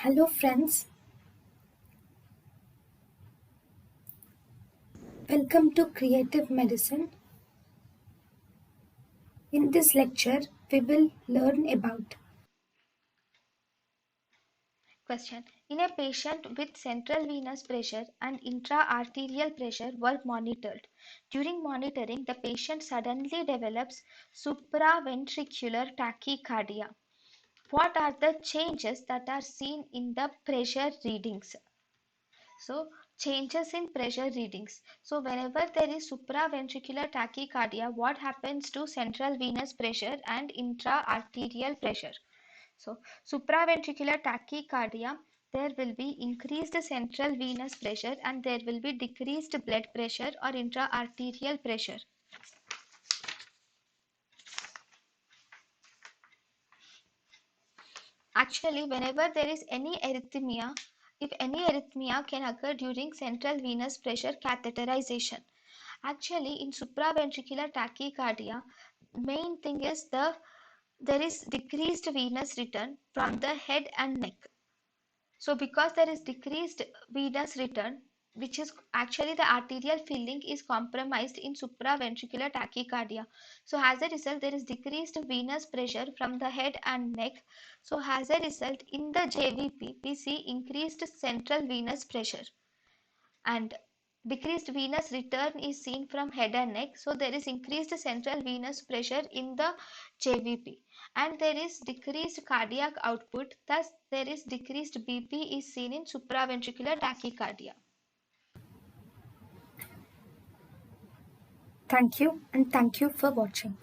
Hello, friends. Welcome to Creative Medicine. In this lecture, we will learn about Question. In a patient with central venous pressure and intra-arterial pressure were monitored. During monitoring, the patient suddenly develops supraventricular tachycardia. What are the changes that are seen in the pressure readings? So, changes in pressure readings. So, whenever there is supraventricular tachycardia, what happens to central venous pressure and intra-arterial pressure? So, supraventricular tachycardia, there will be increased central venous pressure and there will be decreased blood pressure or intra-arterial pressure. Actually, whenever there is any arrhythmia, if any arrhythmia can occur during central venous pressure catheterization. Actually, in supraventricular tachycardia, main thing is there is decreased venous return from the head and neck. So because there is decreased venous return, which is actually the arterial filling is compromised in supraventricular tachycardia. So as a result, there is decreased venous pressure from the head and neck. So as a result, in the JVP, we see increased central venous pressure and decreased venous return is seen from head and neck. So there is increased central venous pressure in the JVP and there is decreased cardiac output, thus there is decreased BP is seen in supraventricular tachycardia. thank you and thank you for watching.